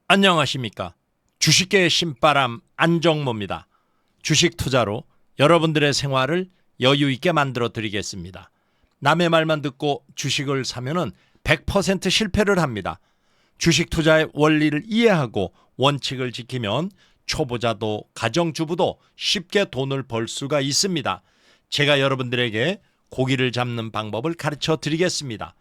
안녕하십니까. 주식계의 신바람 안정모입니다. 주식 투자로 여러분들의 생활을 여유 있게 만들어 드리겠습니다. 남의 말만 듣고 주식을 사면은 100% 실패를 합니다. 주식 투자의 원리를 이해하고 원칙을 지키면 초보자도 가정주부도 쉽게 돈을 벌 수가 있습니다. 제가 여러분들에게 고기를 잡는 방법을 가르쳐 드리겠습니다.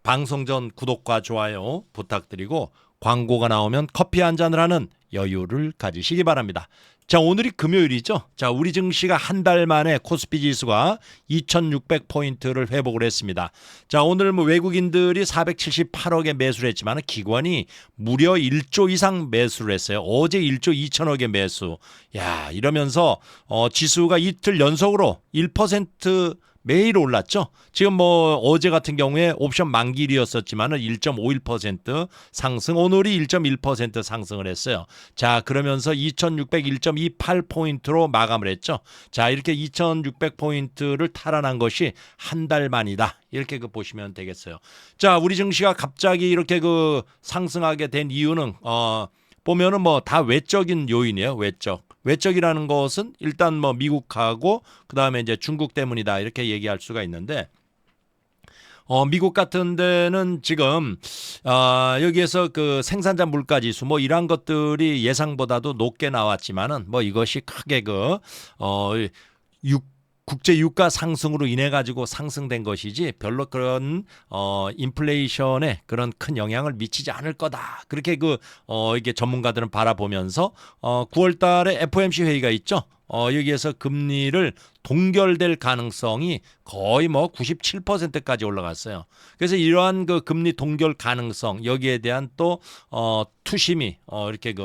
방송 전 구독과 좋아요 부탁드리고 광고가 나오면 커피 한 잔을 하는 여유를 가지시기 바랍니다. 자, 오늘이 금요일이죠. 자, 우리 증시가 한 달 만에 코스피 지수가 2600포인트를 회복을 했습니다. 자, 오늘 뭐 외국인들이 478억에 매수를 했지만 기관이 무려 1조 이상 매수를 했어요. 어제 1조 2천억의 매수. 야, 이러면서 지수가 이틀 연속으로 1% 매일 올랐죠. 지금 뭐 어제 같은 경우에 옵션 만기일이었었지만은 1.51% 상승, 오늘이 1.1% 상승을 했어요. 자, 그러면서 2601.28포인트로 마감을 했죠. 자, 이렇게 2600포인트를 탈환한 것이 한 달 만이다. 이렇게 보시면 되겠어요. 자, 우리 증시가 갑자기 이렇게 상승하게 된 이유는 보면은 뭐 다 외적인 요인이에요. 외적이라는 것은 일단 뭐 미국하고 그다음에 이제 중국 때문이다 이렇게 얘기할 수가 있는데 미국 같은 데는 지금 여기에서 그 생산자 물가 지수 뭐 이런 것들이 예상보다도 높게 나왔지만은 뭐 이것이 크게 국제 유가 상승으로 인해 가지고 상승된 것이지 별로 그런 인플레이션에 그런 큰 영향을 미치지 않을 거다. 그렇게 이게 전문가들은 바라보면서 9월 달에 FOMC 회의가 있죠. 여기에서 금리를 동결될 가능성이 거의 뭐 97%까지 올라갔어요. 그래서 이러한 그 금리 동결 가능성 여기에 대한 또 투심이 이렇게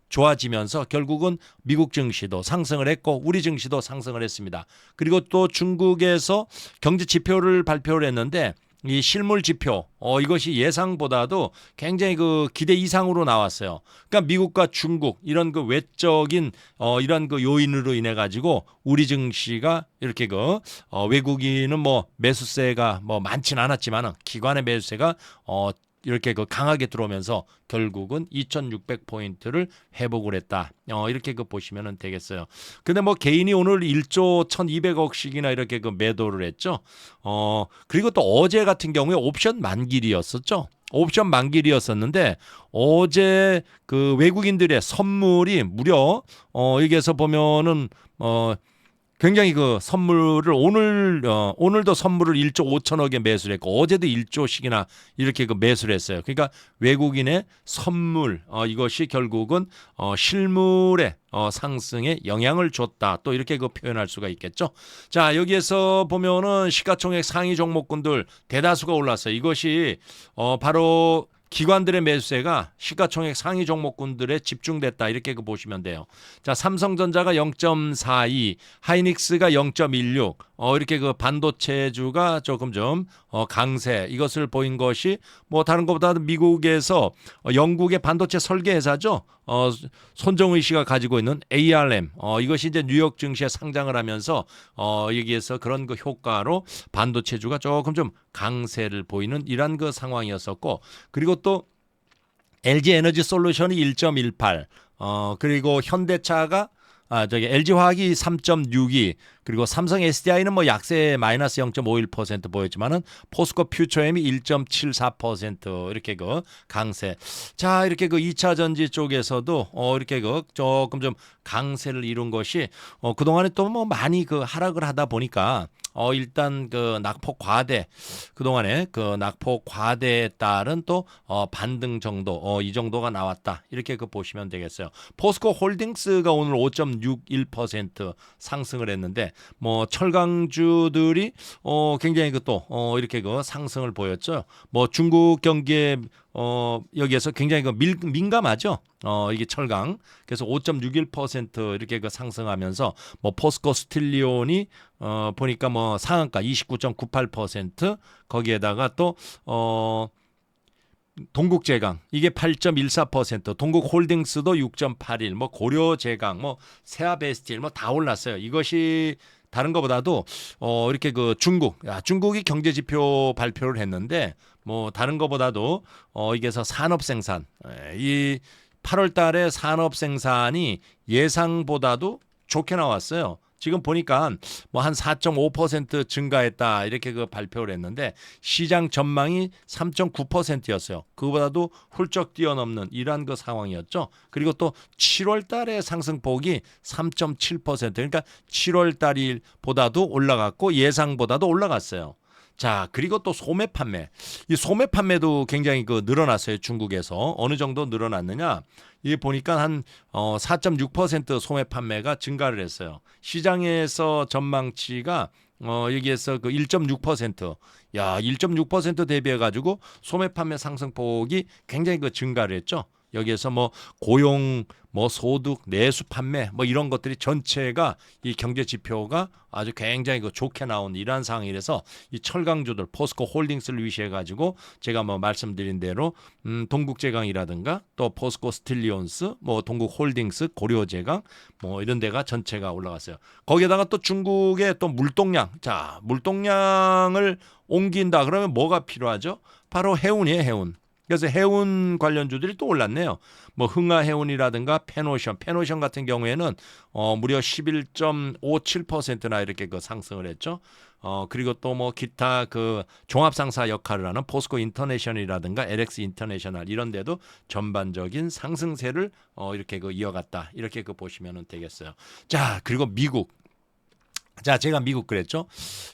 좋아지면서 결국은 미국 증시도 상승을 했고 우리 증시도 상승을 했습니다. 그리고 또 중국에서 경제 지표를 발표를 했는데 이 실물 지표 이것이 예상보다도 굉장히 기대 이상으로 나왔어요. 그러니까 미국과 중국 이런 외적인 이런 요인으로 인해 가지고 우리 증시가 이렇게 외국인은 뭐 매수세가 뭐 많지는 않았지만은 기관의 매수세가 이렇게 강하게 들어오면서 결국은 2600포인트를 회복을 했다. 이렇게 보시면 되겠어요. 근데 뭐 개인이 오늘 1조 1200억씩이나 이렇게 매도를 했죠. 그리고 또 어제 같은 경우에 옵션 만기일이었었죠. 옵션 만기일이었었는데 어제 그 외국인들의 선물이 무려 여기에서 보면은 굉장히 선물을 오늘도 선물을 1조 5천억에 매수를 했고 어제도 1조씩이나 이렇게 매수를 했어요. 그러니까 외국인의 선물 이것이 결국은 실물의 상승에 영향을 줬다. 또 이렇게 표현할 수가 있겠죠. 자, 여기에서 보면은 시가총액 상위 종목군들 대다수가 올랐어요. 이것이 바로 기관들의 매수세가 시가총액 상위 종목군들에 집중됐다 이렇게 보시면 돼요. 자, 삼성전자가 0.42, 하이닉스가 0.16, 이렇게 반도체주가 조금 좀 강세 이것을 보인 것이 뭐 다른 것보다 미국에서 영국의 반도체 설계 회사죠. 손정의 씨가 가지고 있는 ARM 이것이 이제 뉴욕 증시에 상장을 하면서 여기에서 그런 효과로 반도체주가 조금 좀 강세를 보이는 이런 상황이었었고 그리고 또 LG 에너지 솔루션이 1.18 그리고 현대차가 LG화학이 3.62 그리고 삼성 SDI는 뭐 약세 마이너스 0.51% 보였지만은 포스코 퓨처엠이 1.74% 이렇게 강세. 자, 이렇게 2차 전지 쪽에서도 이렇게 조금 좀 강세를 이룬 것이 그동안에 또 뭐 많이 하락을 하다 보니까 일단 낙폭 과대 그동안에 낙폭 과대에 따른 또 반등 정도 이 정도가 나왔다. 이렇게 보시면 되겠어요. 포스코 홀딩스가 오늘 5.61% 상승을 했는데 뭐 철강주들이 굉장히 또 이렇게 상승을 보였죠. 뭐 중국 경기에 여기에서 굉장히 민감하죠. 이게 철강. 그래서 5.61% 이렇게 상승하면서 뭐 포스코 스틸리온이 보니까 뭐 상한가 29.98% 거기에다가 또 동국제강 이게 8.14%, 동국홀딩스도 6.81, 뭐 고려제강, 뭐 세아베스틸 뭐 다 올랐어요. 이것이 다른 것보다도 이렇게 중국이 경제 지표 발표를 했는데 뭐 다른 거보다도 이게서 산업 생산 이 8월 달에 산업 생산이 예상보다도 좋게 나왔어요. 지금 보니까 뭐 한 4.5% 증가했다 이렇게 그 발표를 했는데 시장 전망이 3.9%였어요. 그보다도 훌쩍 뛰어넘는 이러한 그 상황이었죠. 그리고 또 7월 달에 상승폭이 3.7% 그러니까 7월 달보다도 올라갔고 예상보다도 올라갔어요. 자, 그리고 또 소매 판매. 이 소매 판매도 굉장히 그 늘어났어요. 중국에서. 어느 정도 늘어났느냐? 이 보니까 한 4.6% 소매 판매가 증가를 했어요. 시장에서 전망치가 여기에서 그 1.6%. 야, 1.6% 대비해 가지고 소매 판매 상승폭이 굉장히 그 증가를 했죠. 여기에서 뭐 고용, 뭐 소득, 내수 판매 뭐 이런 것들이 전체가 이 경제 지표가 아주 굉장히 그 좋게 나온 이러한 상황이라서 이 철강주들 포스코 홀딩스를 위시해 가지고 제가 뭐 말씀드린 대로 동국제강이라든가 또 포스코 스틸리온스 뭐 동국홀딩스 고려제강 뭐 이런 데가 전체가 올라갔어요. 거기에다가 또 중국의 또 물동량. 자, 물동량을 옮긴다 그러면 뭐가 필요하죠? 바로 해운이에요, 해운. 그래서 해운 관련주들이 또 올랐네요. 뭐 흥하해운이라든가 페노션 같은 경우에는 무려 11.57%나 이렇게 그 상승을 했죠. 그리고 또 뭐 기타 그 종합상사 역할을 하는 포스코 인터내셔널이라든가 LX 인터내셔널 이런 데도 전반적인 상승세를 이렇게 그 이어갔다. 이렇게 그 보시면 되겠어요. 자, 그리고 미국. 자, 제가 미국 그랬죠.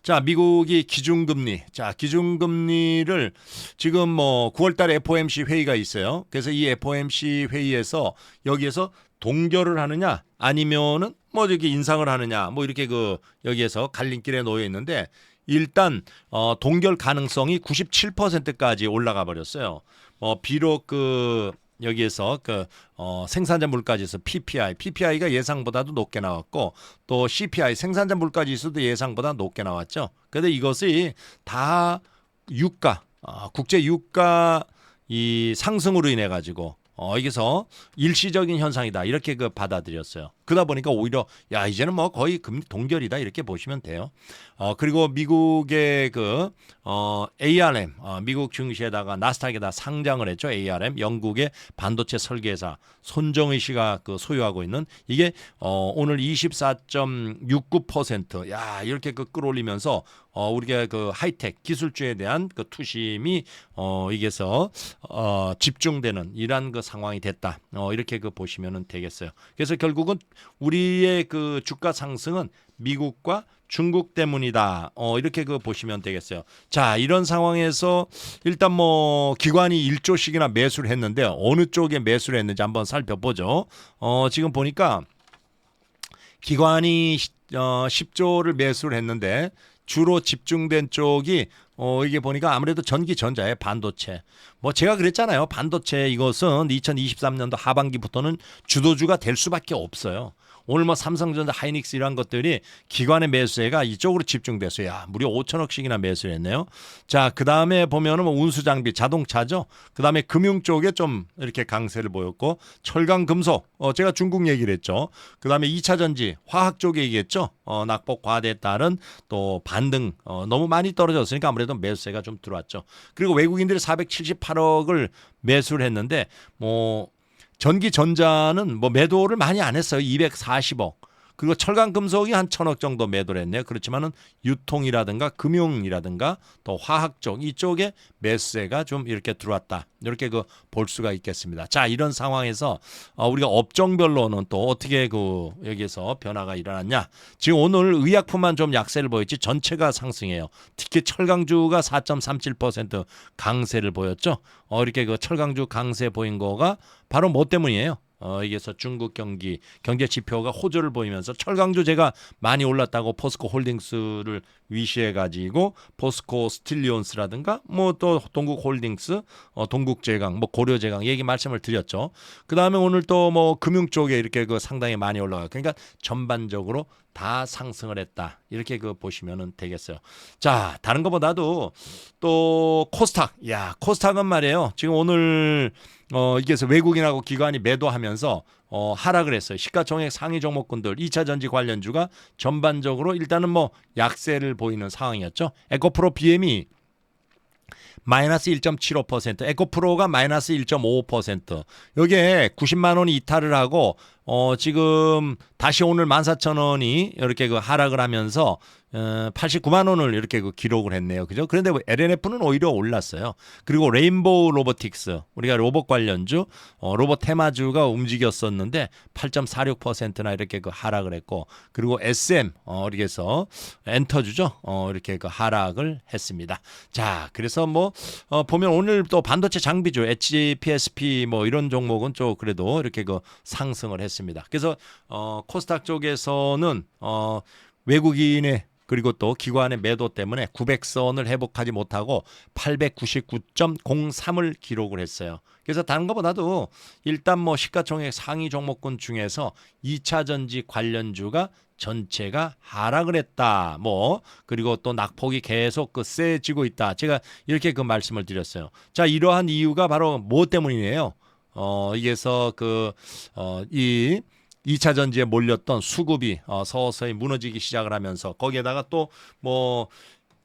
자, 미국이 기준금리. 자, 기준금리를 지금 뭐 9월 달에 FOMC 회의가 있어요. 그래서 이 FOMC 회의에서 여기에서 동결을 하느냐 아니면은 뭐 이렇게 인상을 하느냐 뭐 이렇게 그 여기에서 갈림길에 놓여 있는데 일단 동결 가능성이 97%까지 올라가 버렸어요. 비록 그 여기에서 그 생산자 물가지수 PPI가 예상보다도 높게 나왔고 또 CPI 생산자 물가지수도 예상보다 높게 나왔죠. 그런데 이것이 다 유가 국제 유가 이 상승으로 인해 가지고 여기서 일시적인 현상이다 이렇게 그 받아들였어요. 그러다 보니까 오히려 야 이제는 뭐 거의 금리 동결이다 이렇게 보시면 돼요. 그리고 미국의 그 ARM 미국 증시에다가 나스닥에다 상장을 했죠. ARM 영국의 반도체 설계사 손정의 씨가 그 소유하고 있는 이게 오늘 24.69% 야 이렇게 그 끌어올리면서 우리가 그 하이텍 기술주에 대한 그 투심이 이게서 집중되는 이러한 그 상황이 됐다. 이렇게 그 보시면은 되겠어요. 그래서 결국은 우리의 그 주가 상승은 미국과 중국 때문이다. 이렇게 그 보시면 되겠어요. 자, 이런 상황에서 일단 뭐 기관이 1조씩이나 매수를 했는데 어느 쪽에 매수를 했는지 한번 살펴보죠. 지금 보니까 기관이 10조를 매수를 했는데 주로 집중된 쪽이 이게 보니까 아무래도 전기전자의 반도체. 뭐 제가 그랬잖아요. 반도체 이것은 2023년도 하반기부터는 주도주가 될 수밖에 없어요. 오늘 뭐 삼성전자, 하이닉스 이런 것들이 기관의 매수세가 이쪽으로 집중됐어요. 야, 무려 5천억씩이나 매수를 했네요. 자, 그다음에 보면은 뭐 운수장비, 자동차죠. 그다음에 금융 쪽에 좀 이렇게 강세를 보였고 철강, 금속. 제가 중국 얘기를 했죠. 그다음에 2차 전지, 화학 쪽 얘기했죠. 낙폭 과대에 따른 또 반등 너무 많이 떨어졌으니까 아무래도 매수세가 좀 들어왔죠. 그리고 외국인들이 478억을 매수를 했는데 뭐 전기 전자는 뭐 매도를 많이 안 했어요. 240억. 그리고 철강 금속이 한 1,000억 정도 매도를 했네요. 그렇지만은 유통이라든가 금융이라든가 또 화학 쪽 이쪽에 매수세가 좀 이렇게 들어왔다. 이렇게 그 볼 수가 있겠습니다. 자, 이런 상황에서 우리가 업종별로는 또 어떻게 그 여기에서 변화가 일어났냐? 지금 오늘 의약품만 좀 약세를 보였지 전체가 상승해요. 특히 철강주가 4.37% 강세를 보였죠. 이렇게 그 철강주 강세 보인 거가 바로 뭐 때문이에요? 이게서 중국 경제 지표가 호조를 보이면서 철강주 제가 많이 올랐다고 포스코 홀딩스를 위시해 가지고 포스코 스틸리온스라든가 뭐 또 동국홀딩스, 동국제강, 뭐 고려제강 얘기 말씀을 드렸죠. 그다음에 오늘 또 뭐 금융 쪽에 이렇게 그 상당히 많이 올라가요. 그러니까 전반적으로 다 상승을 했다. 이렇게 그 보시면은 되겠어요. 자, 다른 것보다도 또 코스닥. 야, 코스닥은 말이에요. 지금 오늘 이게서 외국인하고 기관이 매도하면서 하락을 했어요. 시가총액 상위 종목군들 2차 전지 관련주가 전반적으로 일단은 뭐 약세를 보이는 상황이었죠. 에코프로 BM이 마이너스 1.75%, 에코프로가 마이너스 1.55%. 여기에 90만 원이 이탈을 하고 지금 다시 오늘 14,000원이 이렇게 그 하락을 하면서 89만 원을 이렇게 그 기록을 했네요. 그죠? 그런데 LNF는 오히려 올랐어요. 그리고 레인보우 로보틱스, 우리가 로봇 관련주, 로봇 테마주가 움직였었는데 8.46%나 이렇게 그 하락을 했고, 그리고 SM, 이렇게 해서 엔터주죠. 이렇게 그 하락을 했습니다. 자, 그래서 뭐, 보면 오늘 또 반도체 장비주, HPSP 뭐 이런 종목은 좀 그래도 이렇게 그 상승을 했습니다. 그래서, 코스닥 쪽에서는, 외국인의 그리고 또 기관의 매도 때문에 900선을 회복하지 못하고 899.03을 기록을 했어요. 그래서 다른 것보다도 일단 뭐 시가총액 상위 종목군 중에서 2차 전지 관련주가 전체가 하락을 했다. 뭐 그리고 또 낙폭이 계속 그 세지고 있다. 제가 이렇게 그 말씀을 드렸어요. 자, 이러한 이유가 바로 뭐 때문이에요? 이게서 이 2차 전지에 몰렸던 수급이 서서히 무너지기 시작을 하면서 거기에다가 또 뭐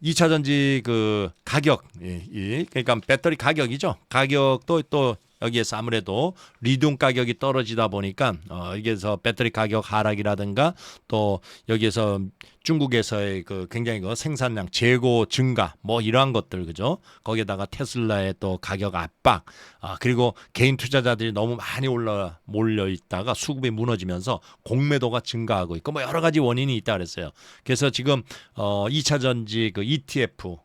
2차 전지 그 가격, 그러니까 배터리 가격이죠. 가격도 또 여기에서 아무래도 리튬 가격이 떨어지다 보니까 여기에서 배터리 가격 하락이라든가 또 여기에서 중국에서의 그 굉장히 그 생산량 재고 증가 뭐 이러한 것들 그죠? 거기에다가 테슬라의 또 가격 압박 그리고 개인 투자자들이 너무 많이 몰려 있다가 수급이 무너지면서 공매도가 증가하고 있고 뭐 여러 가지 원인이 있다 그랬어요. 그래서 지금 2차 전지 그 ETF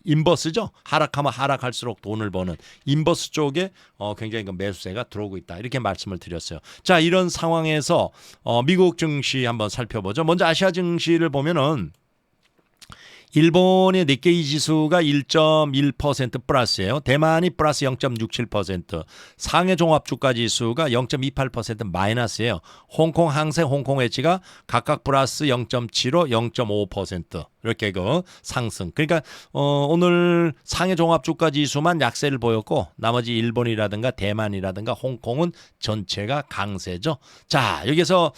인버스죠? 하락하면 하락할수록 돈을 버는 인버스 쪽에 굉장히 그 매수세가 들어오고 있다. 이렇게 말씀을 드렸어요. 자, 이런 상황에서 미국 증시 한번 살펴보죠. 먼저 아시아 증시를 보면은 일본의 니케이 지수가 1.1% 플러스예요. 대만이 플러스 0.67%, 상해 종합주가 지수가 0.28% 마이너스예요. 홍콩 항생, 홍콩 웨지가 각각 플러스 0.75, 0.5% 이렇게 그 상승. 그러니까 오늘 상해 종합주가 지수만 약세를 보였고 나머지 일본이라든가 대만이라든가 홍콩은 전체가 강세죠. 자, 여기서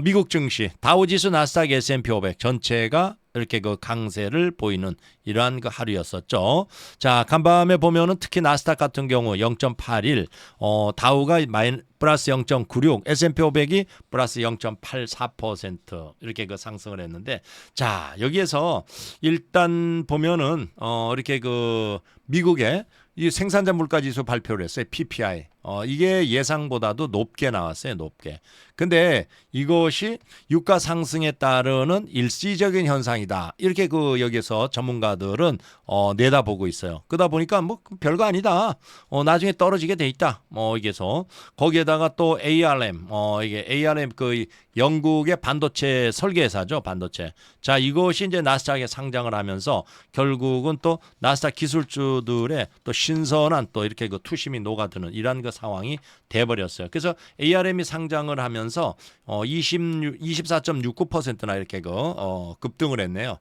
미국 증시 다우지수, 나스닥, S&P 500 전체가 이렇게 그 강세를 보이는 이러한 그 하루였었죠. 자, 간밤에 보면은 특히 나스닥 같은 경우 0.81, 다우가 플러스 0.96, S&P 500이 플러스 0.84% 이렇게 그 상승을 했는데, 자, 여기에서 일단 보면은 이렇게 그 미국의 이 생산자 물가 지수 발표를 했어요. PPI. 이게 예상보다도 높게 나왔어요. 높게. 근데 이것이 유가 상승에 따르는 일시적인 현상이다. 이렇게 그 여기서 전문가들은 내다보고 있어요. 그러다 보니까 뭐 별거 아니다. 나중에 떨어지게 돼 있다. 이게서 거기에다가 또 ARM, 이게 ARM 그 영국의 반도체 설계회사죠. 반도체. 자, 이것이 이제 나스닥에 상장을 하면서 결국은 또 나스닥 기술주들의 또 신선한 또 이렇게 그 투심이 녹아드는 이러한 그 상황이 돼버렸어요. 그래서 ARM이 상장을 하면서 24.69%나 이렇게 급등을 했네요.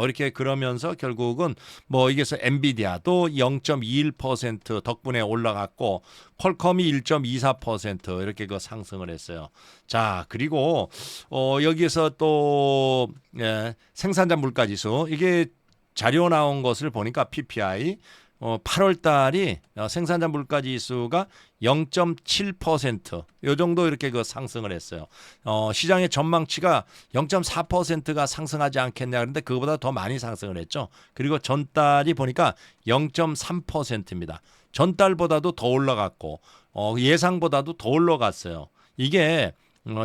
이렇게 그러면서 결국은 뭐 이게서 엔비디아도 0.21% 덕분에 올라갔고 퀄컴이 1.24% 이렇게 그 상승을 했어요. 자, 그리고 여기에서 또 생산자 물가 지수 이게 자료 나온 것을 보니까 PPI 8월 달이 생산자 물가 지수가 0.7% 요 정도 이렇게 그 상승을 했어요. 시장의 전망치가 0.4%가 상승하지 않겠냐 그런데 그거보다 더 많이 상승을 했죠. 그리고 전달이 보니까 0.3%입니다. 전달보다도 더 올라갔고 예상보다도 더 올라갔어요. 이게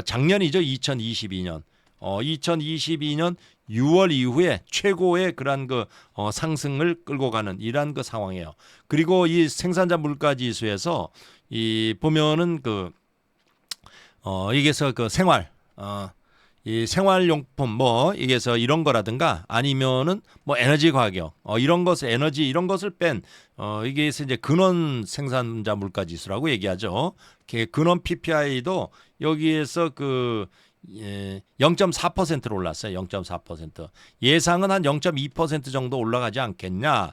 작년이죠. 2022년. 2022년 6월 이후에 최고의 그러한 그 상승을 끌고 가는 이러한 그 상황이에요. 그리고 이 생산자 물가 지수에서 이 보면은 이게서 그 이 생활용품 뭐 이게서 이런 거라든가 아니면은 뭐 에너지 가격 이런 것을 에너지 이런 것을 뺀 이게서 이제 근원 생산자 물가 지수라고 얘기하죠. 근원 PPI도 여기에서 0.4%로 올랐어요. 0.4%. 예상은 한 0.2% 정도 올라가지 않겠냐.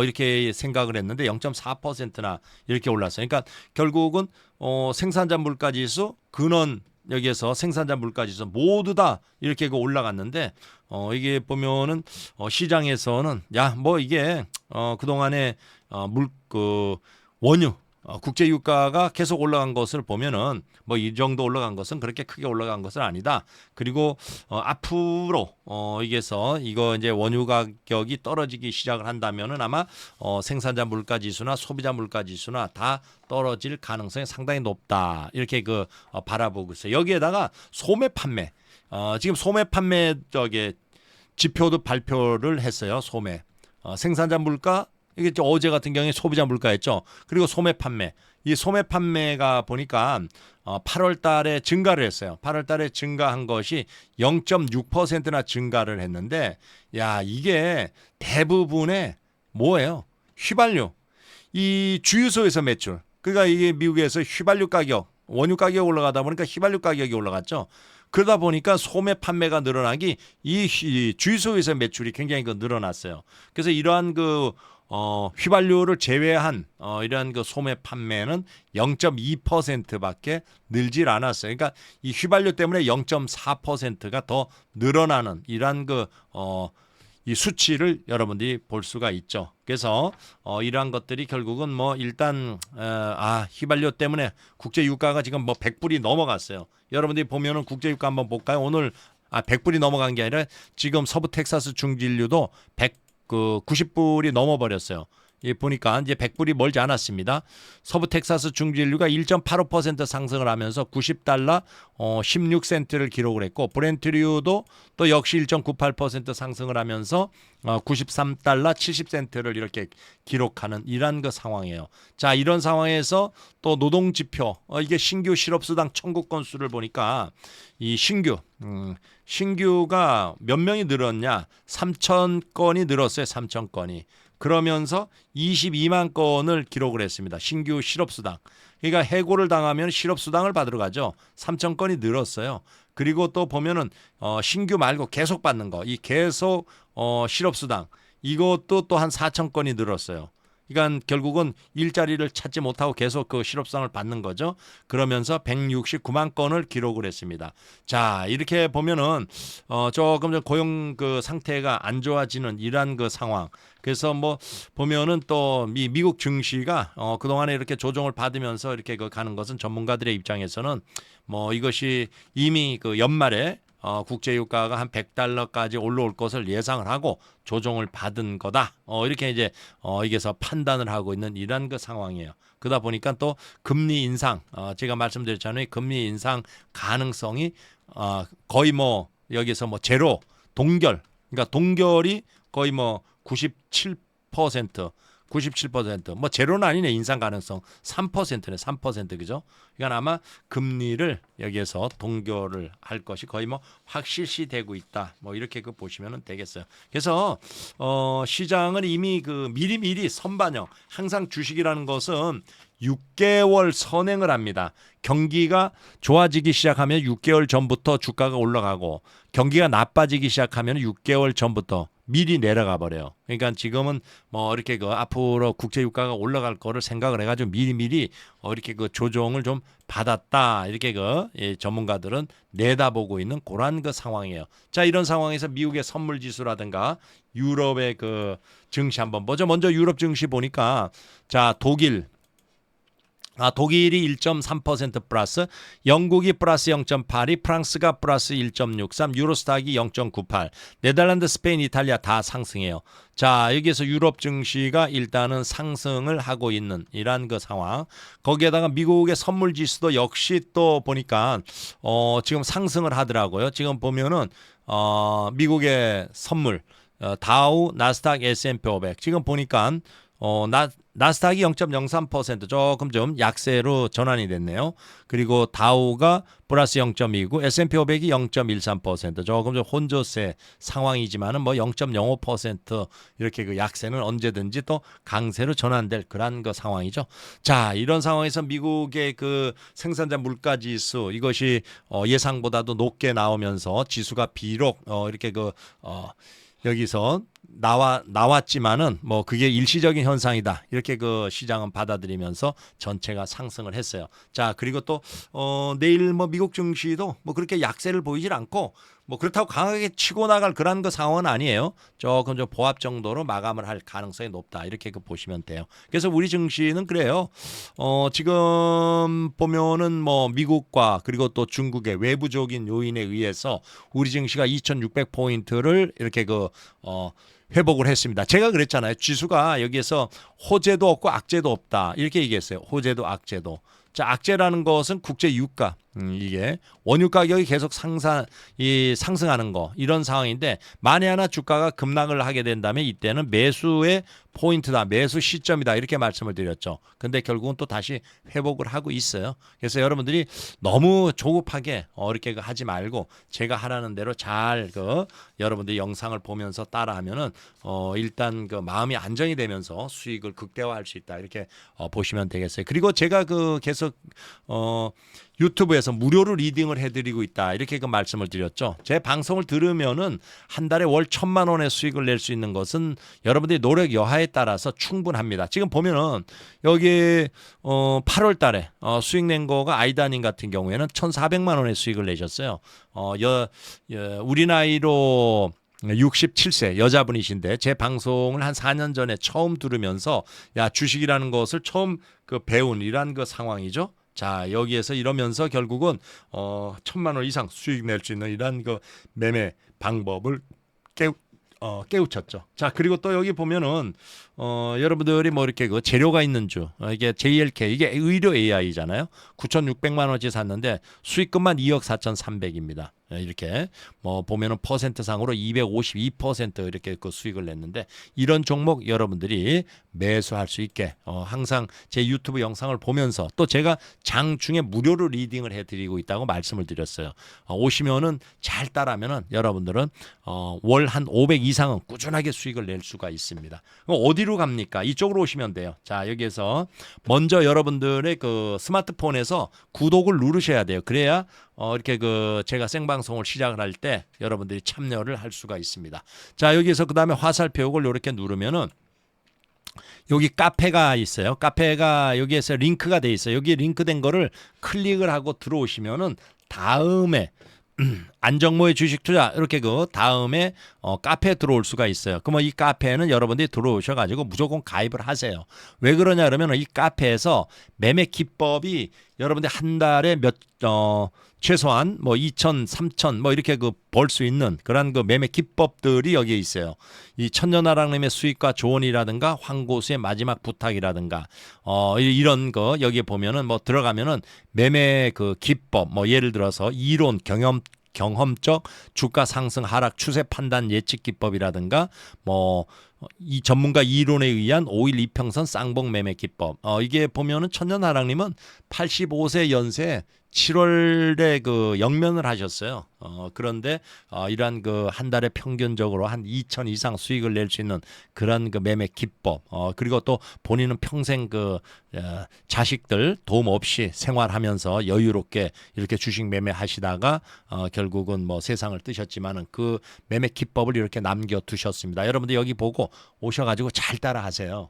이렇게 생각을 했는데 0.4%나 이렇게 올랐어요. 그러니까 결국은 생산자 물가 지수, 근원 여기에서 생산자 물가지수 모두 다 이렇게 그 올라갔는데 이게 보면은 시장에서는 야 뭐 이게 그동안에 물 그 원유 국제 유가가 계속 올라간 것을 보면은 뭐 이 정도 올라간 것은 그렇게 크게 올라간 것은 아니다. 그리고 앞으로 이게서 이거 이제 원유 가격이 떨어지기 시작을 한다면은 아마 생산자 물가 지수나 소비자 물가 지수나 다 떨어질 가능성이 상당히 높다. 이렇게 그 바라보고 있어요. 여기에다가 소매 판매 지금 소매 판매 저기 지표도 발표를 했어요. 소매 생산자 물가 이게 어제 같은 경우에 소비자 물가였죠. 그리고 소매 판매. 이 소매 판매가 보니까 8월 달에 증가를 했어요. 8월 달에 증가한 것이 0.6%나 증가를 했는데 야, 이게 대부분의 뭐예요? 휘발유. 이 주유소에서 매출. 그러니까 이게 미국에서 휘발유 가격, 원유 가격이 올라가다 보니까 휘발유 가격이 올라갔죠. 그러다 보니까 소매 판매가 늘어나기 이 주유소에서 매출이 굉장히 늘어났어요. 그래서 이러한 휘발유를 제외한 이러한 그 소매 판매는 0.2%밖에 늘질 않았어요. 그러니까 이 휘발유 때문에 0.4%가 더 늘어나는 이러한 이 수치를 여러분들이 볼 수가 있죠. 그래서 이러한 것들이 결국은 뭐 일단 휘발유 때문에 국제 유가가 지금 뭐 100불이 넘어갔어요. 여러분들이 보면은 국제 유가 한번 볼까요? 오늘 100불이 넘어간 게 아니라 지금 서부 텍사스 중진류도 90불이 넘어버렸어요. 보니까 이제 100불이 멀지 않았습니다. 서부 텍사스 중진류가 1.85% 상승을 하면서 90달러 16센트를 기록을 했고 브렌트류도 또 역시 1.98% 상승을 하면서 93달러 70센트를 이렇게 기록하는 이런 그 상황이에요. 자, 이런 상황에서 또 노동지표 이게 신규 실업수당 청구 건수를 보니까 이 신규가 몇 명이 늘었냐? 3,000건이 늘었어요. 3,000건이. 그러면서 22만 건을 기록을 했습니다. 신규 실업수당. 그러니까 해고를 당하면 실업수당을 받으러 가죠. 3,000건이 늘었어요. 그리고 또 보면은 신규 말고 계속 받는 거. 이 계속 실업수당. 이것도 또 한 4,000건이 늘었어요. 그러니까 결국은 일자리를 찾지 못하고 계속 그 실업수당을 받는 거죠. 그러면서 169만 건을 기록을 했습니다. 자, 이렇게 보면은 조금 전 고용 그 상태가 안 좋아지는 이러한 그 상황. 그래서 뭐 보면은 또 미국 증시가 그동안에 이렇게 조정을 받으면서 이렇게 가는 것은 전문가들의 입장에서는 뭐 이것이 이미 그 연말에 국제유가가 한 100달러까지 올라올 것을 예상을 하고 조정을 받은 거다. 이렇게 이제 이게서 판단을 하고 있는 이런 그 상황이에요. 그러다 보니까 또 금리 인상, 제가 말씀드렸잖아요. 금리 인상 가능성이 거의 뭐 여기서 뭐 제로, 동결, 그러니까 동결이 거의 뭐 97%, 뭐 제로는 아니네. 인상 가능성 3%네. 3% 그죠? 그러니까 아마 금리를 여기에서 동결을 할 것이 거의 뭐 확실시되고 있다. 뭐 이렇게 보시면 되겠어요. 그래서 시장은 이미 미리미리 선반영. 항상 주식이라는 것은 6개월 선행을 합니다. 경기가 좋아지기 시작하면 6개월 전부터 주가가 올라가고 경기가 나빠지기 시작하면 6개월 전부터 미리 내려가 버려요. 그러니까 지금은 뭐 이렇게 앞으로 국제 유가가 올라갈 거를 생각을 해가지고 미리미리 이렇게 조정을 좀 받았다. 이렇게 전문가들은 내다보고 있는 그러한 상황이에요. 자, 이런 상황에서 미국의 선물 지수라든가 유럽의 증시 한번 보죠. 먼저 유럽 증시 보니까 자, 독일이 1.3% 플러스, 영국이 플러스 0.82, 프랑스가 플러스 1.63, 유로스탁이 0.98, 네덜란드, 스페인, 이탈리아 다 상승해요. 자, 여기에서 유럽 증시가 일단은 상승을 하고 있는 이러한 상황. 거기에다가 미국의 선물 지수도 역시 또 보니까 지금 상승을 하더라고요. 지금 보면은 미국의 선물 다우, 나스닥, S&P 500 지금 보니까 나스닥이 0.03% 조금 좀 약세로 전환이 됐네요. 그리고 다우가 플러스 0.29, S&P 500이 0.13% 조금 좀 혼조세 상황이지만은 뭐 0.05% 이렇게 약세는 언제든지 또 강세로 전환될 그런 상황이죠. 자, 이런 상황에서 미국의 생산자 물가 지수 이것이 예상보다도 높게 나오면서 지수가 비록 이렇게 여기서 나왔지만은 뭐 그게 일시적인 현상이다. 이렇게 그 시장은 받아들이면서 전체가 상승을 했어요. 자, 그리고 또 내일 뭐 미국 증시도 뭐 그렇게 약세를 보이질 않고 뭐 그렇다고 강하게 치고 나갈 그런 그 상황은 아니에요. 조금 좀 보합 정도로 마감을 할 가능성이 높다. 이렇게 그 보시면 돼요. 그래서 우리 증시는 그래요. 지금 보면은 뭐 미국과 그리고 또 중국의 외부적인 요인에 의해서 우리 증시가 2,600포인트를 이렇게 회복을 했습니다. 제가 그랬잖아요. 지수가 여기에서 호재도 없고 악재도 없다. 이렇게 얘기했어요. 호재도 악재도. 자, 악재라는 것은 국제 유가, 이게 원유 가격이 계속 상승하는 거 이런 상황인데 만에 하나 주가가 급락을 하게 된다면 이때는 매수의 포인트다, 매수 시점이다 이렇게 말씀을 드렸죠. 근데 결국은 또 다시 회복을 하고 있어요. 그래서 여러분들이 너무 조급하게 이렇게 하지 말고 제가 하라는 대로 잘 여러분들이 영상을 보면서 따라하면은 일단 마음이 안정이 되면서 수익을 극대화할 수 있다 이렇게 보시면 되겠어요. 그리고 제가 계속 유튜브에서 무료로 리딩을 해드리고 있다 이렇게 말씀을 드렸죠. 제 방송을 들으면은 한 달에 월 1,000만 원의 수익을 낼 수 있는 것은 여러분들이 노력 여하에 따라서 충분합니다. 지금 보면은 여기 8월 달에 수익 낸 거가 아이다님 같은 경우에는 1,400만 원의 수익을 내셨어요. 우리 나이로 67세 여자분이신데 제 방송을 한 4년 전에 처음 들으면서 야, 주식이라는 것을 처음 배운 이란 상황이죠. 자, 여기에서 이러면서 결국은 1,000만 원 이상 수익 낼 수 있는 이런 매매 방법을 깨우쳤죠. 자, 그리고 또 여기 보면은 여러분들이 뭐 이렇게 재료가 있는 주 이게 JLK 이게 의료 AI잖아요. 9,600만 원치 샀는데 수익금만 2억 4,300입니다. 이렇게 뭐 보면은 퍼센트 상으로 252% 이렇게 수익을 냈는데 이런 종목 여러분들이 매수할 수 있게 항상 제 유튜브 영상을 보면서 또 제가 장중에 무료로 리딩을 해드리고 있다고 말씀을 드렸어요. 오시면은 잘 따라하면은 여러분들은 월 한 500 이상은 꾸준하게 수익을 낼 수가 있습니다. 어디로 갑니까? 이쪽으로 오시면 돼요. 자, 여기에서 먼저 여러분들의 스마트폰에서 구독을 누르셔야 돼요. 그래야 이렇게 제가 생방송을 시작을 할 때 여러분들이 참여를 할 수가 있습니다. 자, 여기서 그다음에 화살표 요걸 이렇게 누르면은 여기 카페가 있어요. 카페가 여기에서 링크가 돼 있어요. 여기 링크된 거를 클릭을 하고 들어오시면은 다음에 안정모의 주식 투자 이렇게 다음에 카페에 들어올 수가 있어요. 그러면 이 카페에는 여러분들이 들어오셔가지고 무조건 가입을 하세요. 왜 그러냐 그러면 이 카페에서 매매 기법이 여러분들 한 달에 최소한 뭐 2천, 3천 뭐 이렇게 벌 수 있는 그런 매매 기법들이 여기에 있어요. 이 천년아랑님의 수익과 조언이라든가 황고수의 마지막 부탁이라든가 이런 거 여기에 보면은 뭐 들어가면은 매매 기법 뭐 예를 들어서 이론 경험적 주가 상승 하락 추세 판단 예측 기법이라든가 뭐 이 전문가 이론에 의한 5일 이평선 쌍봉 매매 기법. 이게 보면은 천년하랑님은 85세 연세 7월에 영면을 하셨어요. 그런데 이러한 한 달에 평균적으로 한 2천 이상 수익을 낼 수 있는 그런 매매 기법. 그리고 또 본인은 평생 자식들 도움 없이 생활하면서 여유롭게 이렇게 주식 매매하시다가 결국은 뭐 세상을 뜨셨지만은 그 매매 기법을 이렇게 남겨두셨습니다. 여러분들 여기 보고 오셔가지고 잘 따라하세요.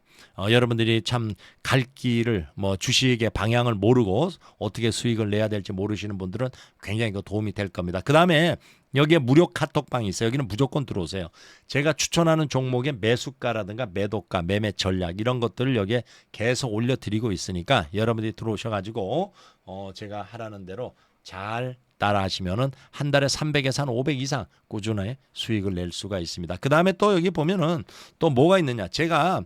여러분들이 참 갈 길을 뭐 주식의 방향을 모르고 어떻게 수익을 내야 될지 모르시는 분들은 굉장히 도움이 될 겁니다. 그 다음에 여기에 무료 카톡방이 있어요. 여기는 무조건 들어오세요. 제가 추천하는 종목의 매수가라든가 매도가, 매매 전략 이런 것들을 여기에 계속 올려드리고 있으니까 여러분들이 들어오셔가지고 제가 하라는 대로 잘 따라하시면은 한 달에 300에서 한 500 이상 꾸준하게 수익을 낼 수가 있습니다. 그 다음에 또 여기 보면은 또 뭐가 있느냐. 제가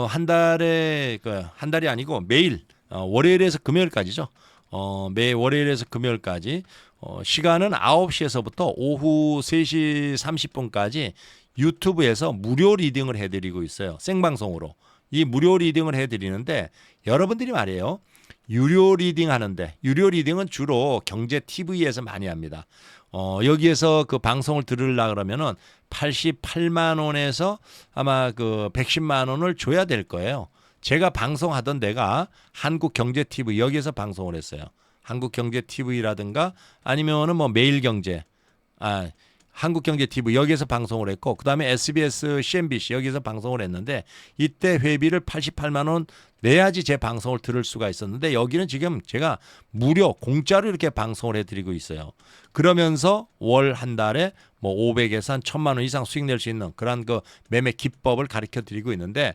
한 달에 한 달이 아니고 매일 월요일에서 금요일까지죠. 매 월요일에서 금요일까지 시간은 9시에서부터 오후 3시 30분까지 유튜브에서 무료 리딩을 해드리고 있어요. 생방송으로. 이 무료 리딩을 해드리는데 여러분들이 말이에요. 유료 리딩 하는데 유료 리딩은 주로 경제 TV에서 많이 합니다. 여기에서 방송을 들으려고 그러면은 88만 원에서 아마 110만 원을 줘야 될 거예요. 제가 방송하던 데가 한국경제TV 여기에서 방송을 했어요. 한국경제TV라든가 아니면은 뭐 매일경제, 한국경제TV 여기에서 방송을 했고 그다음에 SBS, CNBC 여기서 방송을 했는데 이때 회비를 88만 원 내야지 제 방송을 들을 수가 있었는데 여기는 지금 제가 무료 공짜로 이렇게 방송을 해드리고 있어요. 그러면서 월 한 달에 뭐 500에서 한 1000만 원 이상 수익 낼 수 있는 그러한 그 매매 기법을 가르쳐 드리고 있는데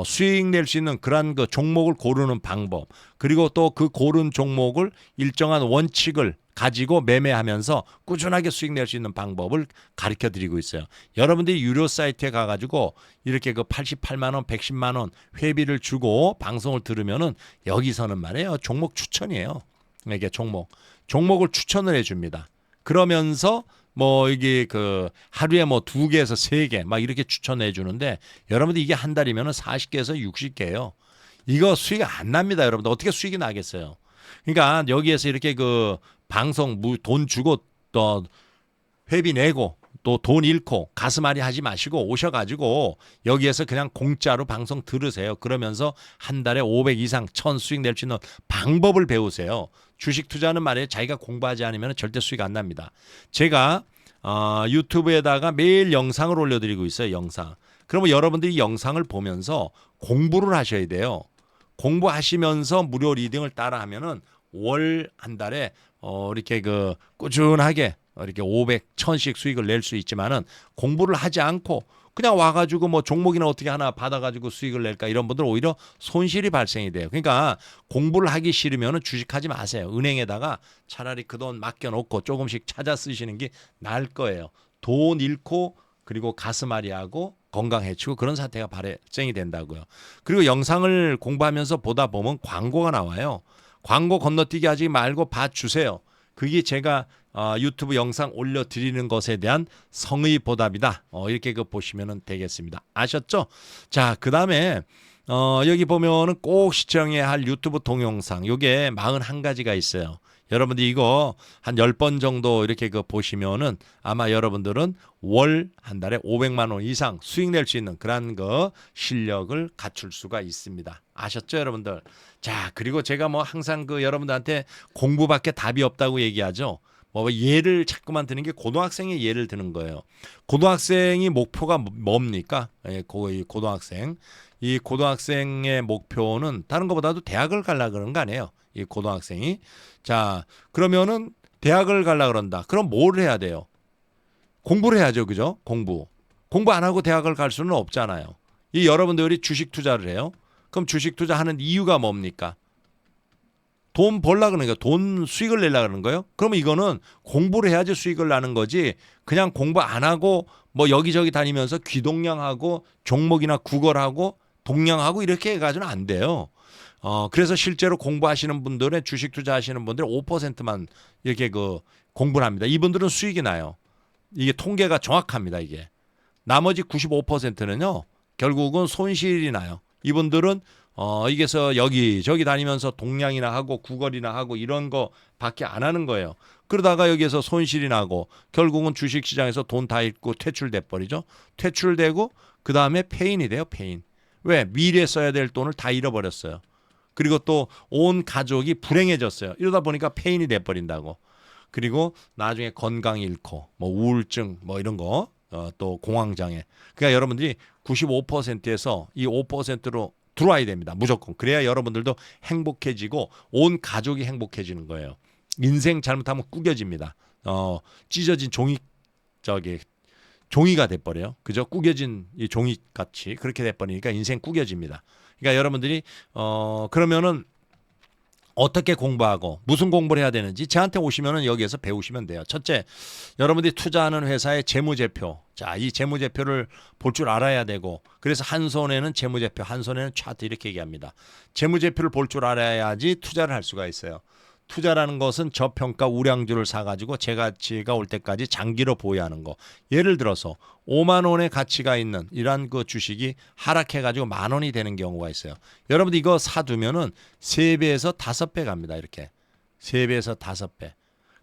수익 낼 수 있는 그러한 그 종목을 고르는 방법 그리고 또 그 고른 종목을 일정한 원칙을 가지고 매매하면서 꾸준하게 수익 낼 수 있는 방법을 가르쳐 드리고 있어요. 여러분들이 유료 사이트에 가가지고 이렇게 그 88만 원, 110만 원 회비를 주고 방송을 들으면은 여기서는 말이에요. 종목 추천이에요. 이게 종목을 추천을 해줍니다. 그러면서 뭐 이게 그 하루에 뭐 2개에서 3개 막 이렇게 추천해 주는데 여러분들 이게 한 달이면은 40개에서 60개예요. 이거 수익이 안 납니다. 여러분들 어떻게 수익이 나겠어요? 그러니까 여기에서 이렇게 그 방송 돈 주고 또 회비 내고 또 돈 잃고 가슴앓이 하지 마시고 오셔가지고 여기에서 그냥 공짜로 방송 들으세요. 그러면서 한 달에 500 이상 1000 수익 낼 수 있는 방법을 배우세요. 주식 투자는 말이에요. 자기가 공부하지 않으면 절대 수익 안 납니다. 제가 유튜브에다가 매일 영상을 올려드리고 있어요. 영상. 그러면 여러분들이 영상을 보면서 공부를 하셔야 돼요. 공부하시면서 무료 리딩을 따라하면은 월 한 달에 이렇게 그 꾸준하게 이렇게 500, 1000씩 수익을 낼 수 있지만은 공부를 하지 않고 그냥 와가지고 뭐 종목이나 어떻게 하나 받아가지고 수익을 낼까 이런 분들은 오히려 손실이 발생이 돼요. 그러니까 공부를 하기 싫으면은 주식하지 마세요. 은행에다가 차라리 그 돈 맡겨놓고 조금씩 찾아 쓰시는 게 나을 거예요. 돈 잃고 그리고 가슴앓이하고 건강 해치고 그런 사태가 발생이 된다고요. 그리고 영상을 공부하면서 보다 보면 광고가 나와요. 광고 건너뛰기 하지 말고 봐주세요. 그게 제가 유튜브 영상 올려드리는 것에 대한 성의 보답이다. 이렇게 그 보시면 되겠습니다. 아셨죠? 자, 그 다음에 여기 보면은 꼭 시청해야 할 유튜브 동영상 요게 41가지가 있어요. 여러분들 이거 한 10번 정도 이렇게 그 보시면은 아마 여러분들은 월 한 달에 500만 원 이상 수익 낼 수 있는 그런 거 실력을 갖출 수가 있습니다. 아셨죠, 여러분들? 자, 그리고 제가 뭐 항상 그 여러분들한테 공부밖에 답이 없다고 얘기하죠. 뭐 예를 자꾸만 드는 게 고등학생의 예를 드는 거예요. 고등학생이 목표가 뭡니까? 고등학생. 이 고등학생의 목표는 다른 것보다도 대학을 가려고 그러는 거 아니에요. 이 고등학생이. 자, 그러면은 대학을 가려고 그런다. 그럼 뭘 해야 돼요? 공부를 해야죠. 그죠? 공부 안 하고 대학을 갈 수는 없잖아요. 이 여러분들이 주식 투자를 해요. 그럼 주식 투자하는 이유가 뭡니까? 돈 벌려고 그러는 거예요. 돈 수익을 내려고 그러는 거예요. 그러면 이거는 공부를 해야지 수익을 나는 거지. 그냥 공부 안 하고 뭐 여기저기 다니면서 귀동냥하고 종목이나 구걸하고 동냥하고 이렇게 해가지고는 안 돼요. 그래서 실제로 공부하시는 분들은 주식 투자하시는 분들 5%만 이렇게 그 공부를 합니다. 이분들은 수익이 나요. 이게 통계가 정확합니다. 이게 나머지 95%는요 결국은 손실이 나요. 이분들은 이게서 여기저기 다니면서 동냥이나 하고 구걸이나 하고 이런 거 밖에 안 하는 거예요. 그러다가 여기에서 손실이 나고 결국은 주식시장에서 돈 다 잃고 퇴출돼 버리죠. 퇴출되고 그 다음에 폐인이 돼요. 폐인. 왜? 미래에 써야 될 돈을 다 잃어버렸어요. 그리고 또 온 가족이 불행해졌어요. 이러다 보니까 폐인이 돼 버린다고. 그리고 나중에 건강 잃고 뭐 우울증 뭐 이런 거 또 공황장애. 그러니까 여러분들이 95%에서 이 5%로 들어와야 됩니다. 무조건. 그래야 여러분들도 행복해지고 온 가족이 행복해지는 거예요. 인생 잘못하면 구겨집니다. 찢어진 종이가 돼버려요. 그죠? 구겨진 이 종이같이 그렇게 돼버리니까 인생 구겨집니다. 그러니까 여러분들이 그러면은 어떻게 공부하고 무슨 공부를 해야 되는지 저한테 오시면은 여기에서 배우시면 돼요. 첫째, 여러분들이 투자하는 회사의 재무제표. 자, 이 재무제표를 볼 줄 알아야 되고 그래서 한 손에는 재무제표, 한 손에는 차트 이렇게 얘기합니다. 재무제표를 볼 줄 알아야지 투자를 할 수가 있어요. 투자라는 것은 저평가 우량주를 사가지고 제가치가 올 때까지 장기로 보유하는 거. 예를 들어서 5만 원의 가치가 있는 이러한 그 주식이 하락해가지고 10,000원이 되는 경우가 있어요. 여러분들 이거 사두면은 3배에서 5배 갑니다. 이렇게 3배에서 5배.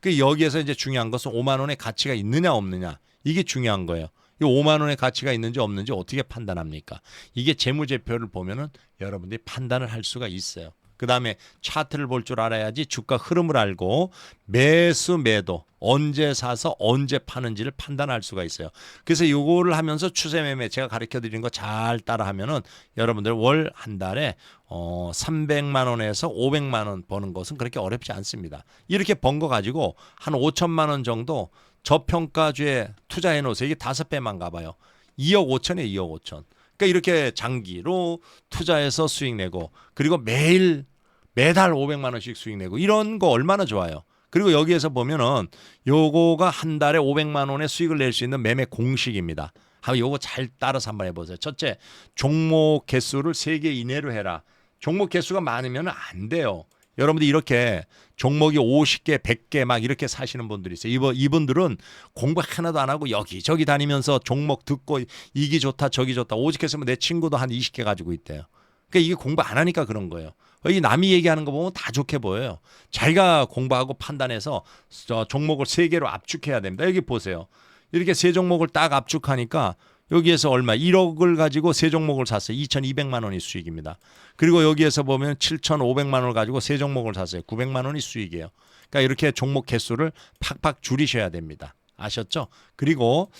그 여기에서 이제 중요한 것은 5만 원의 가치가 있느냐 없느냐 이게 중요한 거예요. 이 5만 원의 가치가 있는지 없는지 어떻게 판단합니까? 이게 재무제표를 보면은 여러분들이 판단을 할 수가 있어요. 그 다음에 차트를 볼 줄 알아야지 주가 흐름을 알고 매수 매도 언제 사서 언제 파는지를 판단할 수가 있어요. 그래서 요거를 하면서 추세 매매 제가 가르쳐 드린 거 잘 따라 하면은 여러분들 월 한 달에 300만 원에서 500만 원 버는 것은 그렇게 어렵지 않습니다. 이렇게 번 거 가지고 한 5천만 원 정도 저평가주에 투자해 놓으세요. 이게 5배만 가봐요. 2억 5천에 2억 5천. 그러니까 이렇게 장기로 투자해서 수익 내고 그리고 매달 500만 원씩 수익 내고 이런 거 얼마나 좋아요. 그리고 여기에서 보면은 요거가 한 달에 500만 원의 수익을 낼 수 있는 매매 공식입니다. 요거 잘 따라서 한번 해보세요. 첫째, 종목 개수를 3개 이내로 해라. 종목 개수가 많으면 안 돼요. 여러분들 이렇게 종목이 50개, 100개 막 이렇게 사시는 분들이 있어요. 이분들은 공부 하나도 안 하고 여기저기 다니면서 종목 듣고 이기 좋다 저기 좋다 오직했으면 내 친구도 한 20개 가지고 있대요. 그러니까 이게 공부 안 하니까 그런 거예요. 이 남이 얘기하는 거 보면 다 좋게 보여요. 자기가 공부하고 판단해서 종목을 3개로 압축해야 됩니다. 여기 보세요. 이렇게 3종목을 딱 압축하니까 여기에서 얼마 1억을 가지고 3종목을 샀어요. 2,200만 원이 수익입니다. 그리고 여기에서 보면 7,500만 원을 가지고 3종목을 샀어요. 900만 원이 수익이에요. 그러니까 이렇게 종목 개수를 팍팍 줄이셔야 됩니다. 아셨죠? 그리고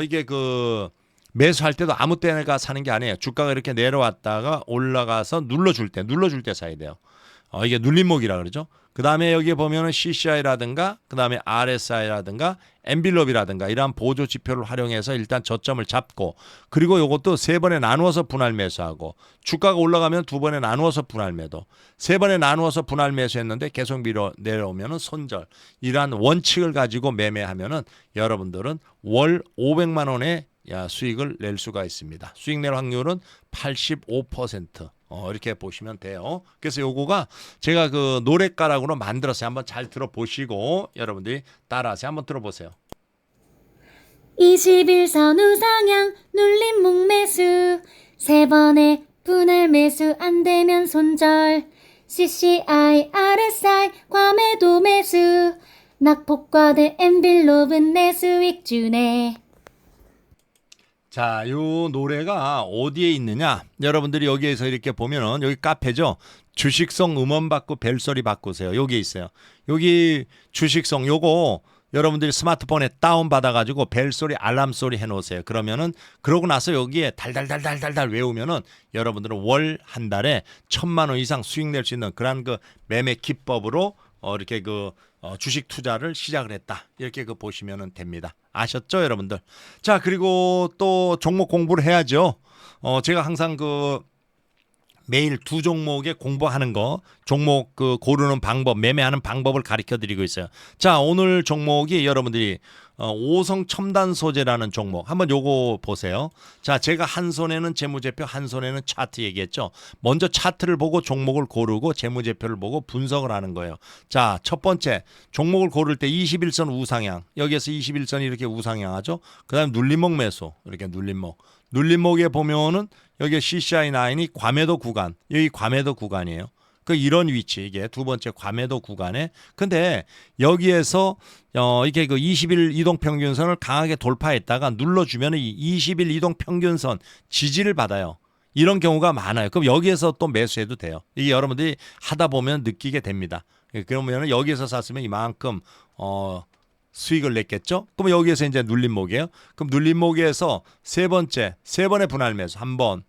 이게 매수할 때도 아무 때나 사는 게 아니에요. 주가가 이렇게 내려왔다가 올라가서 눌러줄 때 사야 돼요. 이게 눌림목이라 그러죠. 그 다음에 여기에 보면은 CCI라든가 그 다음에 RSI라든가 엔빌롭이라든가 이러한 보조 지표를 활용해서 일단 저점을 잡고 그리고 이것도 3번에 나누어서 분할 매수하고 주가가 올라가면 2번에 나누어서 분할 매도 3번에 나누어서 분할 매수했는데 계속 내려오면은 손절 이러한 원칙을 가지고 매매하면은 여러분들은 월 500만 원의 수익을 낼 수가 있습니다. 수익 낼 확률은 85%. 이렇게 보시면 돼요. 그래서 요거가 제가 노랫가락으로 만들었어요. 한번 잘 들어보시고 여러분들이 따라하세요. 한번 들어보세요. 21선 우상향 눌림목 매수 3번에 분할 매수 안되면 손절 CCI, RSI 과매도 매수 낙폭과대 엔빌롭은 내 수익 주네. 자, 요 노래가 어디에 있느냐? 여러분들이 여기에서 이렇게 보면은 여기 카페죠. 주식성 음원 받고 벨소리 바꾸세요. 여기 있어요. 여기 주식성 요거 여러분들이 스마트폰에 다운 받아가지고 벨소리 알람 소리 해놓으세요. 그러면은 그러고 나서 여기에 달달달달달달 외우면은 여러분들은 월 한 달에 1,000만 원 이상 수익 낼 수 있는 그런 매매 기법으로 이렇게 주식 투자를 시작을 했다. 이렇게 보시면 됩니다. 아셨죠, 여러분들? 자, 그리고 또 종목 공부를 해야죠. 제가 항상 매일 2종목에 공부하는 거, 종목 고르는 방법, 매매하는 방법을 가르쳐 드리고 있어요. 자, 오늘 종목이 여러분들이 오성 첨단 소재라는 종목 한번 요거 보세요. 자, 제가 한 손에는 재무제표 한 손에는 차트 얘기했죠. 먼저 차트를 보고 종목을 고르고 재무제표를 보고 분석을 하는 거예요. 자, 첫 번째 종목을 고를 때 21선 우상향 여기에서 21선이 이렇게 우상향하죠. 그 다음에 눌림목 매수 이렇게 눌림목에 보면은 여기 CCI9이 과매도 구간 여기 과매도 구간이에요. 이런 위치 이게 두 번째 과매도 구간에 근데 여기에서 이게 20일 이동평균선을 강하게 돌파했다가 눌러주면 이 20일 이동평균선 지지를 받아요. 이런 경우가 많아요. 그럼 여기에서 또 매수해도 돼요. 이게 여러분들이 하다 보면 느끼게 됩니다. 그러면 여기에서 샀으면 이만큼 수익을 냈겠죠? 그럼 여기에서 이제 눌림목이에요. 그럼 눌림목에서 세 번의 분할 매수 한 번,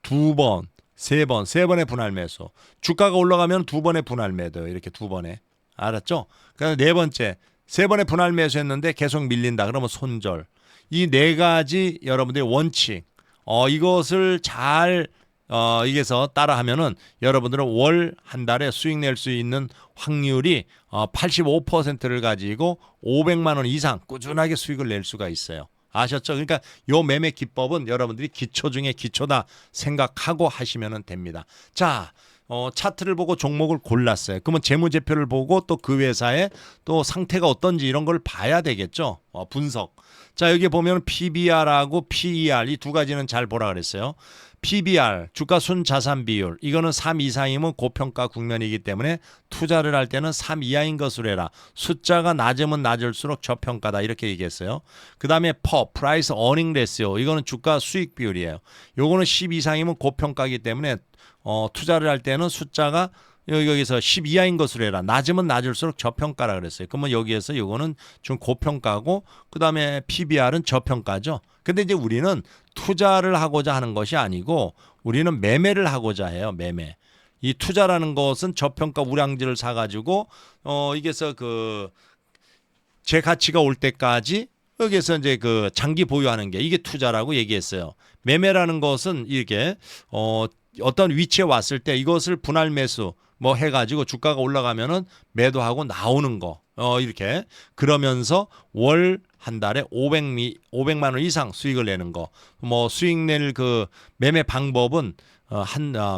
두 번, 세 번의 분할 매수. 주가가 올라가면 2번의 분할 매도 이렇게 2번에 알았죠? 그래서 네 번째, 3번의 분할 매수했는데 계속 밀린다. 그러면 손절. 이 4가지 여러분들의 원칙. 이것을 잘 이게서 따라하면은 여러분들은 월 한 달에 수익 낼 수 있는 확률이 85%를 가지고 500만 원 이상 꾸준하게 수익을 낼 수가 있어요. 아셨죠? 그러니까 요 매매 기법은 여러분들이 기초 중에 기초다 생각하고 하시면 됩니다. 자, 차트를 보고 종목을 골랐어요. 그러면 재무제표를 보고 또 그 회사의 또 상태가 어떤지 이런 걸 봐야 되겠죠. 분석. 자, 여기 보면 PBR하고 PER 이 두 가지는 잘 보라 그랬어요. PBR 주가 순자산 비율 이거는 3 이상이면 고평가 국면이기 때문에 투자를 할 때는 3 이하인 것으로 해라. 숫자가 낮으면 낮을수록 저평가다 이렇게 얘기했어요. 그 다음에 Price Earning Ratio 이거는 주가 수익 비율이에요. 요거는 10 이상이면 고평가이기 때문에 투자를 할 때는 숫자가 여기서 10 이하인 것으로 해라. 낮으면 낮을수록 저평가라 그랬어요. 그러면 여기에서 이거는 좀 고평가고 그다음에 PBR은 저평가죠. 근데 이제 우리는 투자를 하고자 하는 것이 아니고 우리는 매매를 하고자 해요. 매매. 이 투자라는 것은 저평가 우량지를 사 가지고 이게서 그 제 가치가 올 때까지 여기에서 이제 그 장기 보유하는 게 이게 투자라고 얘기했어요. 매매라는 것은 이렇게 어떤 위치에 왔을 때 이것을 분할 매수 뭐 해가지고 주가가 올라가면은 매도하고 나오는 거 이렇게 그러면서 월 한 달에 500만 원 이상 수익을 내는 거 뭐 수익 낼 그 매매 방법은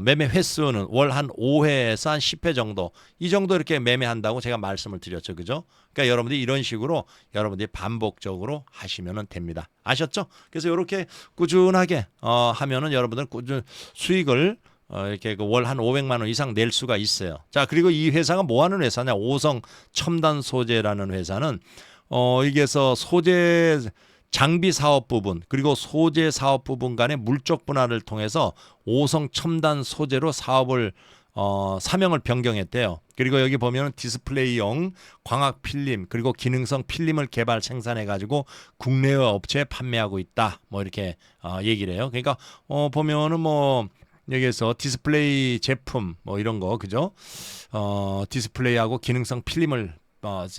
매매 횟수는 월 한 5회에서 한 10회 정도 이 정도 이렇게 매매한다고 제가 말씀을 드렸죠. 그죠? 그러니까 여러분들이 이런 식으로 여러분들이 반복적으로 하시면 됩니다. 아셨죠? 그래서 이렇게 꾸준하게 하면은 여러분들은 꾸준 수익을 이렇게 월 한 500만 원 이상 낼 수가 있어요. 자, 그리고 이 회사가 뭐 하는 회사냐? 오성 첨단 소재라는 회사는 이게서 소재 장비 사업 부분 그리고 소재 사업 부분 간의 물적 분할을 통해서 오성 첨단 소재로 사업을 사명을 변경했대요. 그리고 여기 보면 디스플레이용 광학 필름 그리고 기능성 필름을 개발 생산해 가지고 국내외 업체에 판매하고 있다. 뭐 이렇게 얘기를 해요. 그러니까 보면은 뭐 여기에서 디스플레이 제품 뭐 이런 거 그죠? 디스플레이하고 기능성 필름을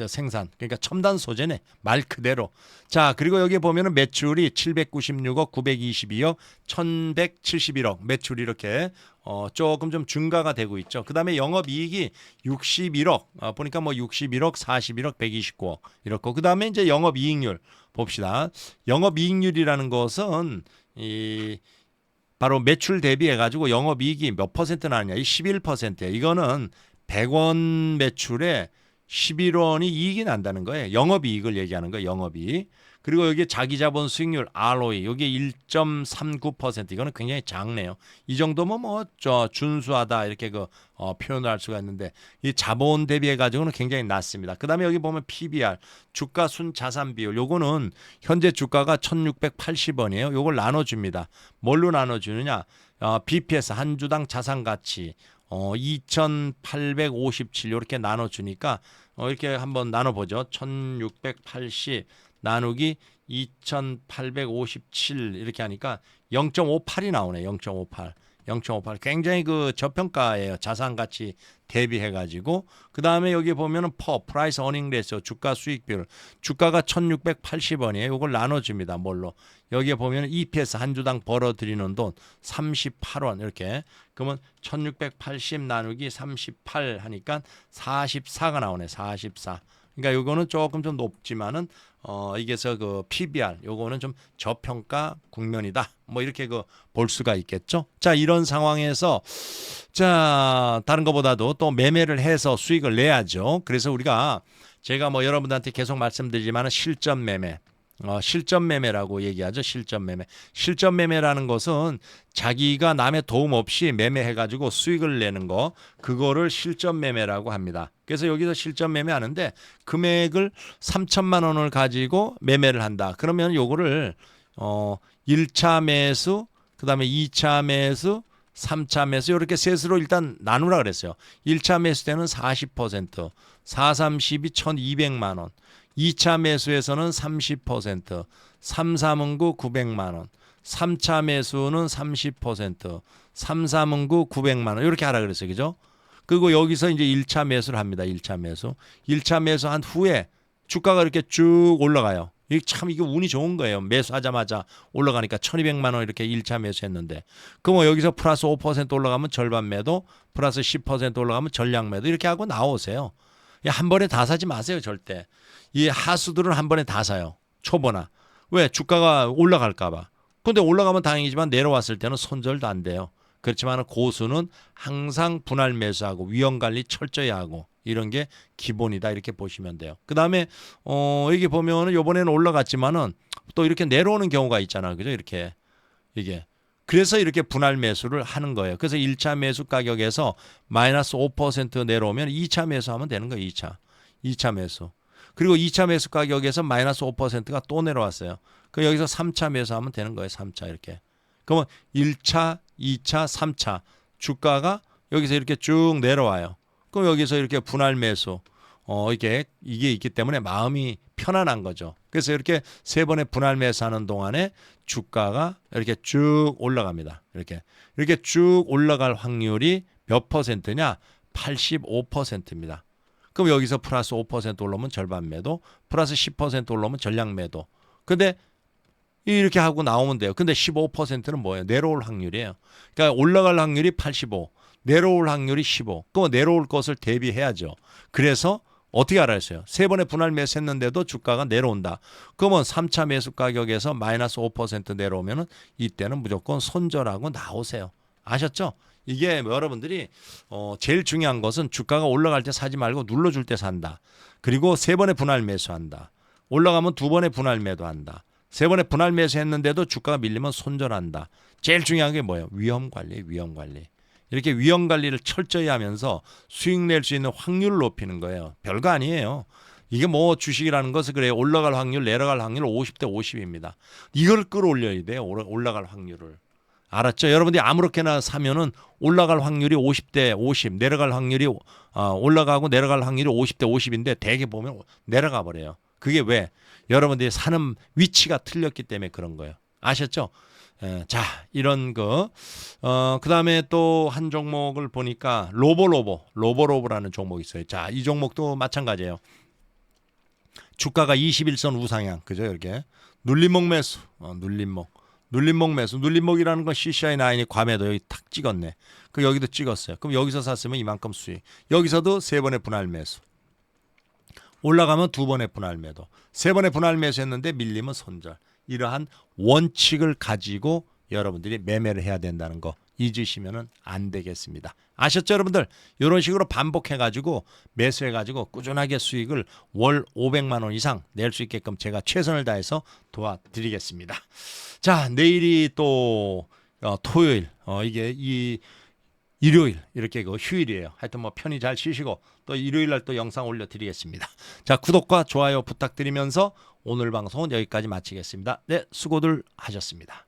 생산 그러니까 첨단 소재네 말 그대로. 자, 그리고 여기 보면은 매출이 796억 922억 1171억 매출이 이렇게 조금 좀 증가가 되고 있죠. 그 다음에 영업이익이 61억 보니까 뭐 61억 41억 129억 이렇고 그 다음에 이제 영업이익률 봅시다. 영업이익률이라는 것은 바로 매출 대비해 가지고 영업이익이 몇 퍼센트 나느냐 이 11%예요. 이거는 100원 매출에 11원이 이익이 난다는 거예요. 영업이익을 얘기하는 거예요. 영업이익. 그리고 여기 자기자본 수익률 ROE 여기 1.39% 이거는 굉장히 작네요. 이 정도면 뭐 준수하다 이렇게 표현을 할 수가 있는데 이 자본 대비해 가지고는 굉장히 낮습니다. 그다음에 여기 보면 PBR 주가 순자산 비율 요거는 현재 주가가 1,680원이에요. 요걸 나눠 줍니다. 뭘로 나눠 주느냐? BPS 한 주당 자산 가치 2,857 이렇게 나눠 주니까 이렇게 한번 나눠 보죠. 1,680 나누기 2,857 이렇게 하니까 0.58이 나오네. 0.58. 0.58 굉장히 그 저평가예요. 자산 가치 대비해 가지고 그다음에 여기 보면은 Price Earning Ratio 주가 수익 비율 주가가 1,680원이에요. 이걸 나눠 줍니다. 뭘로? 여기에 보면 EPS 한 주당 벌어 들이는 돈 38원 이렇게. 그러면 1,680 나누기 38 하니까 44가 나오네. 44. 그러니까 요거는 조금 좀 높지만은 이게서 그 PBR 요거는 좀 저평가 국면이다. 뭐 이렇게 볼 수가 있겠죠. 자, 이런 상황에서 자, 다른 것보다도 또 매매를 해서 수익을 내야죠. 그래서 우리가 제가 뭐 여러분들한테 계속 말씀드리지만은 실전 매매 실전 매매라고 얘기하죠. 실전 매매. 실전 매매라는 것은 자기가 남의 도움 없이 매매해가지고 수익을 내는 거, 그거를 실전 매매라고 합니다. 그래서 여기서 실전 매매하는데 금액을 3천만 원을 가지고 매매를 한다. 그러면 요거를 1차 매수, 그다음에 2차 매수, 3차 매수 이렇게 셋으로 일단 나누라 그랬어요. 1차 매수 때는 40%, 4, 32, 1,200만 원. 2차 매수에서는 30%, 3, 3은구 900만 원, 3차 매수는 30%, 3, 3은구 900만 원 이렇게 하라 그랬어요. 그죠? 그리고 여기서 이제 1차 매수를 합니다. 1차 매수. 1차 매수한 후에 주가가 이렇게 쭉 올라가요. 이게 참 이게 운이 좋은 거예요. 매수하자마자 올라가니까 1,200만 원 이렇게 1차 매수했는데 그럼 여기서 플러스 5% 올라가면 절반 매도, 플러스 10% 올라가면 전량 매도 이렇게 하고 나오세요. 한 번에 다 사지 마세요. 절대. 이 하수들은 한 번에 다 사요. 초보나. 왜? 주가가 올라갈까 봐. 근데 올라가면 다행이지만 내려왔을 때는 손절도 안 돼요. 그렇지만 고수는 항상 분할 매수하고 위험 관리 철저히 하고 이런 게 기본이다 이렇게 보시면 돼요. 그다음에 여기 보면은 이번에는 올라갔지만은 또 이렇게 내려오는 경우가 있잖아요. 그죠? 이렇게 이게 그래서 이렇게 분할 매수를 하는 거예요. 그래서 1차 매수 가격에서 마이너스 5% 내려오면 2차 매수하면 되는 거예요. 2차 매수. 그리고 2차 매수 가격에서 마이너스 5%가 또 내려왔어요. 그 여기서 3차 매수하면 되는 거예요. 3차 이렇게. 그러면 1차, 2차, 3차 주가가 여기서 이렇게 쭉 내려와요. 그럼 여기서 이렇게 분할 매수 이게 있기 때문에 마음이 편안한 거죠. 그래서 이렇게 세 번의 분할 매수하는 동안에 주가가 이렇게 쭉 올라갑니다. 이렇게 쭉 올라갈 확률이 몇 퍼센트냐? 85%입니다. 그럼 여기서 플러스 5% 올라오면 절반 매도, 플러스 10% 올라오면 전량 매도. 근데 이렇게 하고 나오면 돼요. 근데 15%는 뭐예요? 내려올 확률이에요. 그러니까 올라갈 확률이 85, 내려올 확률이 15. 그럼 내려올 것을 대비해야죠. 그래서 어떻게 알았어요? 세 번의 분할 매수했는데도 주가가 내려온다. 그러면 3차 매수 가격에서 마이너스 5% 내려오면은 이때는 무조건 손절하고 나오세요. 아셨죠? 이게 여러분들이 제일 중요한 것은 주가가 올라갈 때 사지 말고 눌러줄 때 산다. 그리고 세 번의 분할 매수한다. 올라가면 두 번의 분할 매도한다. 세 번의 분할 매수했는데도 주가가 밀리면 손절한다. 제일 중요한 게 뭐예요? 위험 관리. 이렇게 위험 관리를 철저히 하면서 수익 낼 수 있는 확률을 높이는 거예요. 별거 아니에요. 이게 뭐 주식이라는 것은 그래요. 올라갈 확률, 내려갈 확률 50대 50입니다. 이걸 끌어올려야 돼요. 올라갈 확률을. 알았죠? 여러분들이 아무렇게나 사면은 올라갈 확률이 50대 50, 내려갈 확률이 올라가고 내려갈 확률이 50대 50인데 대개 보면 내려가 버려요. 그게 왜? 여러분들이 사는 위치가 틀렸기 때문에 그런 거예요. 아셨죠? 자, 이런 거. 그 다음에 또 한 종목을 보니까 로보로보라는 종목이 있어요. 자, 이 종목도 마찬가지예요. 주가가 21선 우상향. 그죠? 이렇게. 눌림목 매수. 눌림목 매수. 눌림목이라는 건 CCI9이 과매도 여기 탁 찍었네. 그 여기도 찍었어요. 그럼 여기서 샀으면 이만큼 수익. 여기서도 세 번의 분할 매수. 올라가면 두 번의 분할 매도. 세 번의 분할 매수했는데 밀리면 손절. 이러한 원칙을 가지고 여러분들이 매매를 해야 된다는 거 잊으시면 안 되겠습니다. 아셨죠, 여러분들? 이런 식으로 반복해가지고 매수해가지고 꾸준하게 수익을 월 500만 원 이상 낼 수 있게끔 제가 최선을 다해서 도와드리겠습니다. 자, 내일이 또 토요일, 이게 이 일요일 이렇게 그 휴일이에요. 하여튼 뭐 편히 잘 쉬시고 또 일요일 날 또 영상 올려드리겠습니다. 자, 구독과 좋아요 부탁드리면서 오늘 방송은 여기까지 마치겠습니다. 네, 수고들 하셨습니다.